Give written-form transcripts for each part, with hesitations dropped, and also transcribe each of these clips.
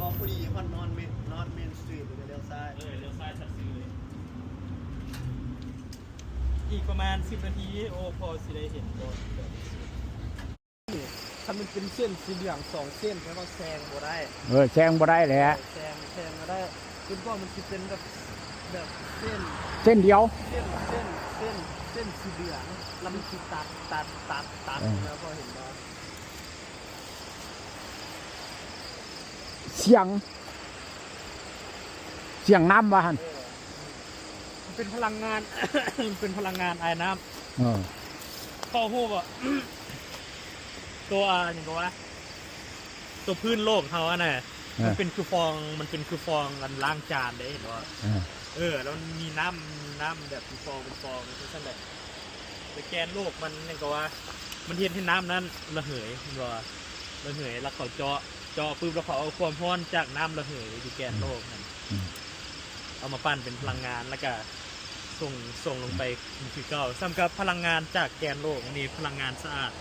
บอลพอดีฮอนนอนเมนสตรีทเลี้ยวซ้ายเลี้ยวซ้ายชัดซีเลยอีกประมาณ10 นาทีโอ้พอสิได้เห็นบอลถ้ามันเป็นเส้นสีเหลือง2 เส้นแล้วก็แซงบ่ได้แซงบ่ได้แหละแซงบ่ได้คุณก็มันสิเป็นแบบเส้นเดียวเส้นสีเหลืองแล้วมันสิตัดแล้วก็เห็นบ่เสียงน้ำวะฮันเป็นพลังงาน เป็นพลังงานไอ้น้ำข้อหูบ่ตัวอย่างก็ว่าตัวพื้นโลกเขาน่ะมันเป็นคือฟองกันล้างจานได้เห็นว่าแล้วมันมีน้ำแบบเป็นฟองคือสั่นแหละแต่แกนโลกมันอย่างก็ว่ามันเห็นที่น้ำนั้นระเหยเห็นว่าระเหยแล้วเขาเจาะปุ๊บแล้วเขาเอาความร้อนจากน้ำระเหยที่แกนโลกนั่นเอามาปั้นเป็นพลังงานแล้วก็ส่งลงไปคือเก่าซ้ำกับพลังงานจากแกนโลกนี่พลังงานสะอาด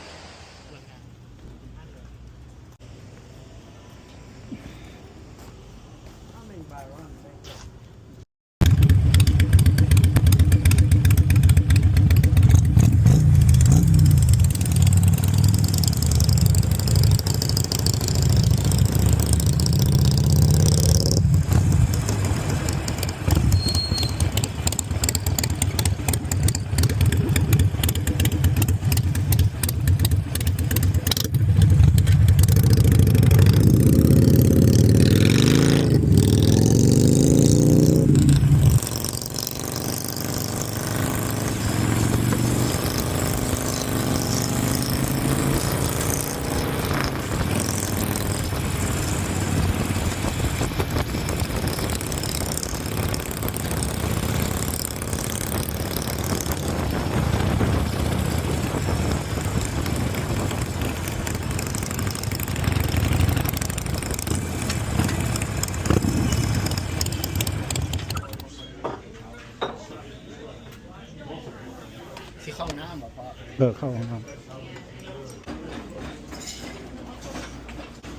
เข้าน้ำเหรอพ่อเข้าห้องน้ำ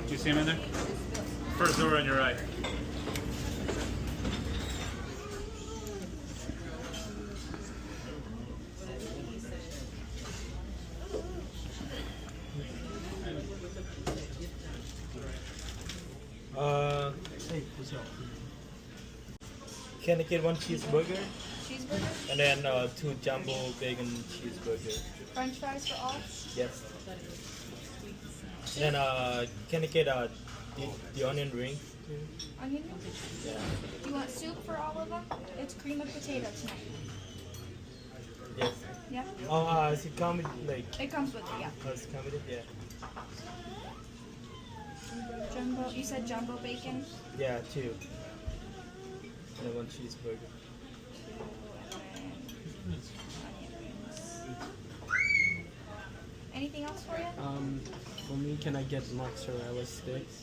You see him in there? First door on your right. Can I get one cheeseburger? Cheeseburger? And then 2 jumbo bacon cheeseburger. French fries for all? Yes. And then can I get the onion ring? Onion ring? Yeah. Do you want soup for all of them? It's cream of potato tonight. Yes. Yeah? Oh, does it come with like? It comes with it, yeah. Does it come with it? Yeah. Jumbo, you said jumbo bacon? Yeah, 2. And then 1 cheeseburger. Anything else for you? For me, can I get mozzarella sticks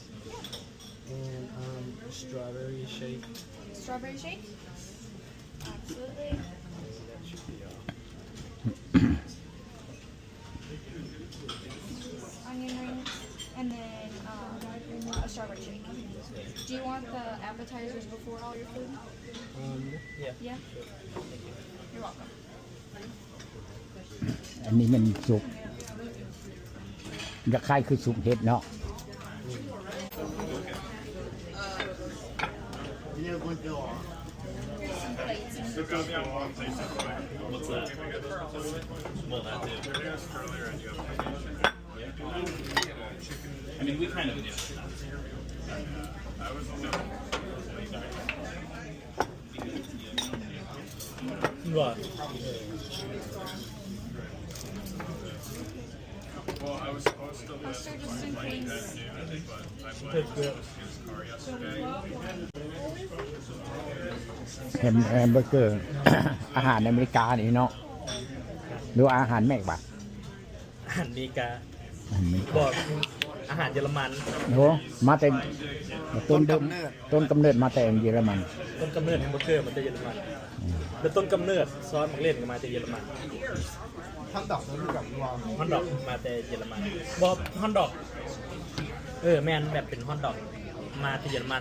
and strawberry shake? Strawberry shake? Absolutely. That should be all. Onion rings, and then a strawberry shake. Do you want the appetizers before all your food? Yeah. Yeah? You're welcome. อันนี้มันสุกจะคล้ายคือสุกเห็ดเนาะ เนี่ยคนจะออก Some plates. What's that? Well, that too. I mean, we kind of knew. What? Well, I was supposed to I'll stir just in case. That's good. แฮมเบอร์เกอร์ อาหารอเมริกานี่เนาะหรืออาหารแม่กบ่ะ อาหารอเมริกา อาหารอเมริกา บอกอาหารเยอรมัน โหมาแต่ต้นกำเนิดมาแต่เยอรมัน ต้นกำเนิดแฮมเบอร์เกอร์มันจะเยอรมันแล้วต้นกำเนิดซอสมักเล่นก็มาจากเยอรมัน ท่านดอกนั่นคือกับรวม ฮอนดอกมาแต่เยอรมันบอกฮอนดอกแมนแบบเป็นฮอนดอก มาที่เยอรมัน